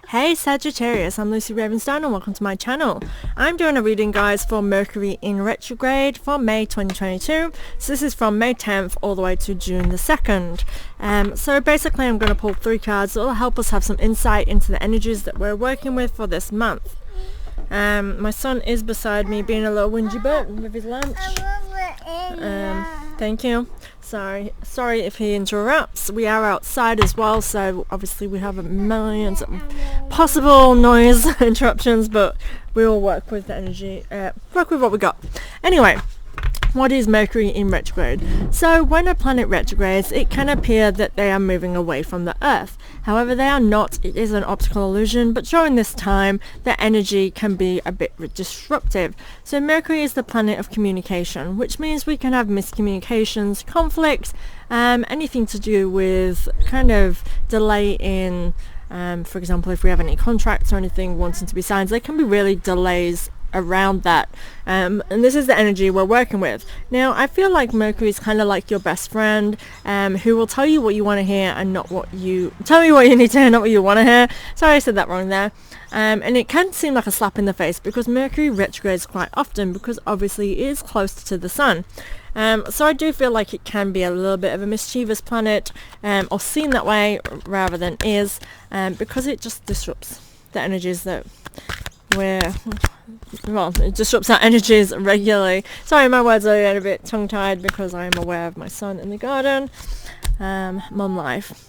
Hey Sagittarius, I'm Lucy Ravenstone and welcome to my channel. I'm doing a reading, guys, for Mercury in retrograde for May 2022. So this is from May 10th all the way to June the 2nd. So basically I'm going to pull 3 cards that will help us have some insight into the energies that we're working with for this month. My son is beside me being a little whingy bit with his lunch. Thank you. Sorry if he interrupts. We are outside as well, so obviously we have millions of possible noise interruptions, but we will work with the energy, work with what we got. Anyway, what is Mercury in retrograde? So when a planet retrogrades, it can appear that they are moving away from the Earth. However, they are not. It is an optical illusion, but during this time, the energy can be a bit disruptive. So Mercury is the planet of communication, which means we can have miscommunications, conflicts, anything to do with kind of delay in, for example, if we have any contracts or anything wanting to be signed, there can be really delays around that, and this is the energy we're working with. Now I feel like Mercury is kind of like your best friend, who will tell you what you want to hear and not what you tell you what you need to hear, not what you want to hear. Sorry, I said that wrong there. And it can seem like a slap in the face because Mercury retrogrades quite often because obviously it is closer to the sun. So I do feel like it can be a little bit of a mischievous planet, or seen that way rather than is, because it just disrupts the energies that it disrupts our energies regularly. Sorry, my words are getting a bit tongue-tied because I am aware of my son in the garden. Mum life.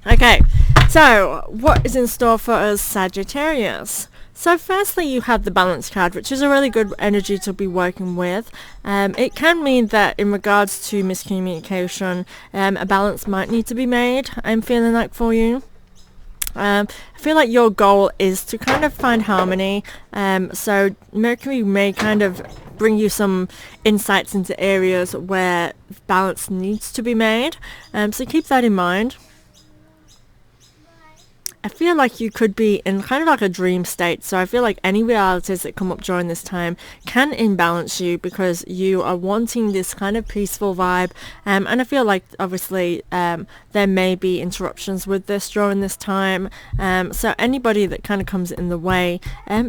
Okay, so what is in store for us Sagittarius? So firstly, you have the balance card, which is a really good energy to be working with. It can mean that in regards to miscommunication, a balance might need to be made, I'm feeling like, for you. I feel like your goal is to kind of find harmony, so Mercury may kind of bring you some insights into areas where balance needs to be made, so keep that in mind. I feel like you could be in kind of like a dream state, so I feel like any realities that come up during this time can imbalance you because you are wanting this kind of peaceful vibe, and I feel like obviously there may be interruptions with this during this time, so anybody that kind of comes in the way,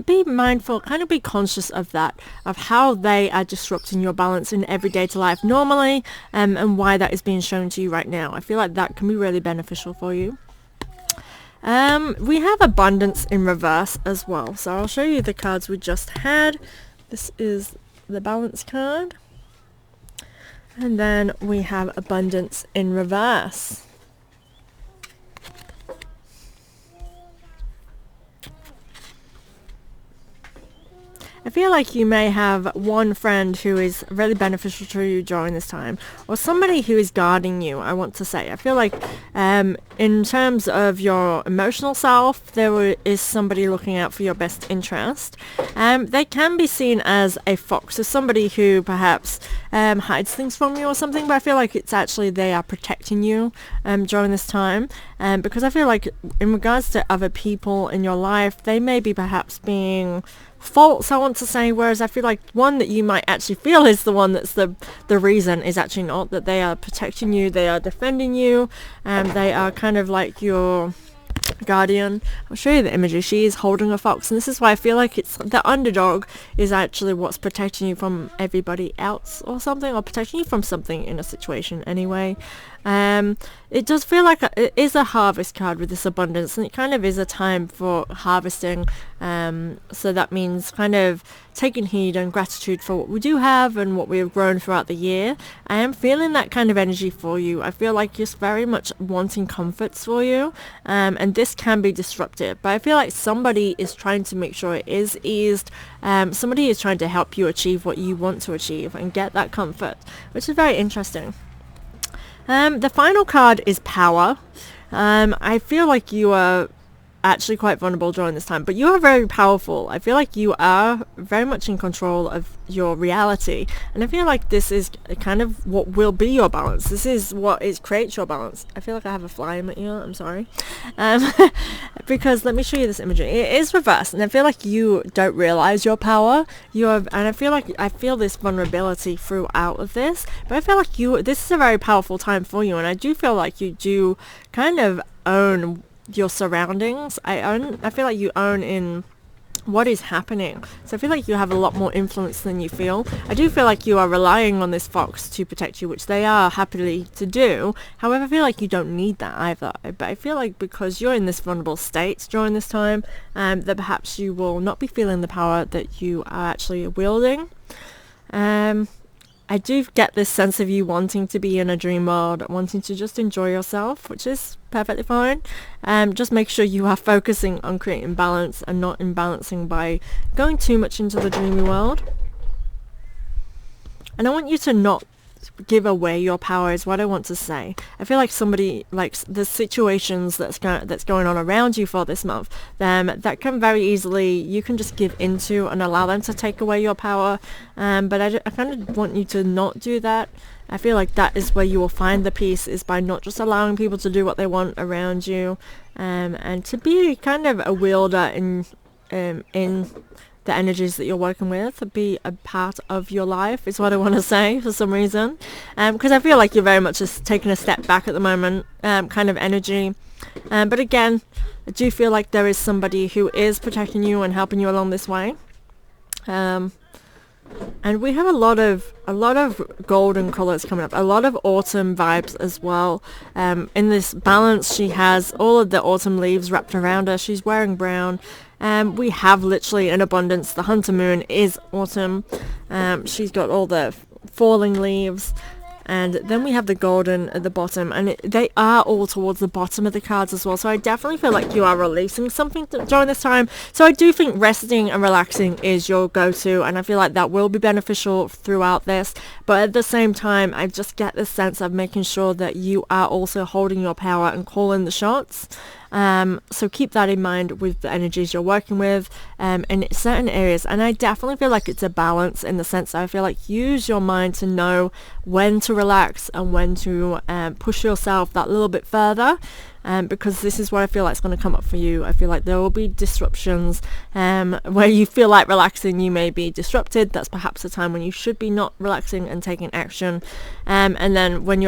be mindful, kind of be conscious of that, of how they are disrupting your balance in everyday to life normally, and why that is being shown to you right now. I feel like that can be really beneficial for you. We have abundance in reverse as well, so I'll show you the cards we just had. This is the balance card, and then we have abundance in reverse. I feel like you may have one friend who is really beneficial to you during this time, or somebody who is guarding you, I want to say. I feel like in terms of your emotional self, there is somebody looking out for your best interest. They can be seen as a fox, so somebody who perhaps hides things from you or something, but I feel like it's actually they are protecting you during this time, because I feel like in regards to other people in your life, they may be perhaps being false, I want to say, whereas I feel like one that you might actually feel is the one that's the reason is actually not, that they are protecting you, they are defending you, they are kind of like your guardian. I'll show you the imagery. She is holding a fox, and this is why I feel like it's the underdog is actually what's protecting you from everybody else or something, or protecting you from something in a situation anyway. It does feel like it is a harvest card with this abundance, and it kind of is a time for harvesting, so that means kind of taking heed and gratitude for what we do have and what we have grown throughout the year. I am feeling that kind of energy for you. I feel like you're very much wanting comforts for you, and this can be disruptive, but I feel like somebody is trying to make sure it is eased. Somebody is trying to help you achieve what you want to achieve and get that comfort, which is very interesting. The final card is power. I feel like you are actually quite vulnerable during this time, but you are very powerful. I feel like you are very much in control of your reality, and I feel like this is kind of what will be your balance. This is what creates your balance. I feel like I have a fly in my ear, I'm sorry, because let me show you this imagery. It is reversed, and I feel like you don't realize your power. And I feel this vulnerability throughout of this, but I feel like this is a very powerful time for you, and I do feel like you do kind of own your surroundings. I feel like you own in what is happening. So I feel like you have a lot more influence than you feel. I do feel like you are relying on this fox to protect you, which they are happily to do. However, I feel like you don't need that either. But I feel like because you're in this vulnerable state during this time, that perhaps you will not be feeling the power that you are actually wielding. I do get this sense of you wanting to be in a dream world, wanting to just enjoy yourself, which is perfectly fine. Just make sure you are focusing on creating balance and not imbalancing by going too much into the dreamy world. And I want you to not give away your power is what I want to say. I feel like somebody, like the situations that's going on around you for this month, that can very easily, you can just give into and allow them to take away your power. But I kind of want you to not do that. I feel like that is where you will find the peace, is by not just allowing people to do what they want around you, and to be kind of a wielder in the energies that you're working with, be a part of your life is what I want to say for some reason, because I feel like you're very much just taking a step back at the moment, kind of energy, but again, I do feel like there is somebody who is protecting you and helping you along this way, and we have a lot of golden colors coming up, a lot of autumn vibes as well. In this balance, she has all of the autumn leaves wrapped around her. She's wearing brown. We have literally an abundance. The hunter moon is autumn. She's got all the falling leaves. And then we have the golden at the bottom, and they are all towards the bottom of the cards as well. So I definitely feel like you are releasing something during this time. So I do think resting and relaxing is your go-to, and I feel like that will be beneficial throughout this. But at the same time, I just get this sense of making sure that you are also holding your power and calling the shots. So keep that in mind with the energies you're working with, in certain areas. And I definitely feel like it's a balance, in the sense that I feel like use your mind to know when to relax and when to push yourself that little bit further, because this is what I feel like is going to come up for you. I feel like there will be disruptions, where you feel like relaxing, you may be disrupted. That's perhaps a time when you should be not relaxing and taking action, and then when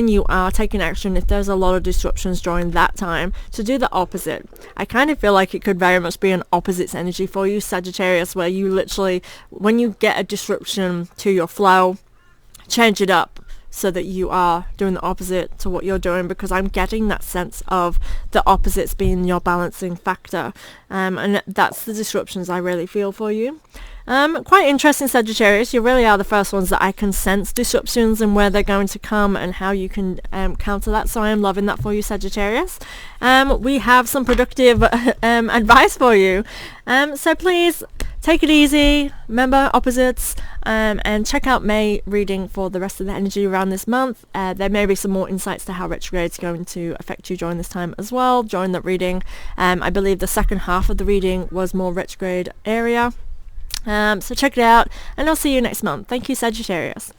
you are taking action, if there's a lot of disruptions during that time, to do the opposite. I kind of feel like it could very much be an opposites energy for you, Sagittarius, where you literally, when you get a disruption to your flow, change it up so that you are doing the opposite to what you're doing, because I'm getting that sense of the opposites being your balancing factor, and that's the disruptions I really feel for you. Quite interesting, Sagittarius. You really are the first ones that I can sense disruptions and where they're going to come and how you can counter that. So I am loving that for you, Sagittarius. We have some productive advice for you. So please take it easy. Remember opposites, and check out May reading for the rest of the energy around this month. There may be some more insights to how retrograde is going to affect you during this time as well, during that reading. I believe the second half of the reading was more retrograde area. So check it out, and I'll see you next month. Thank you, Sagittarius.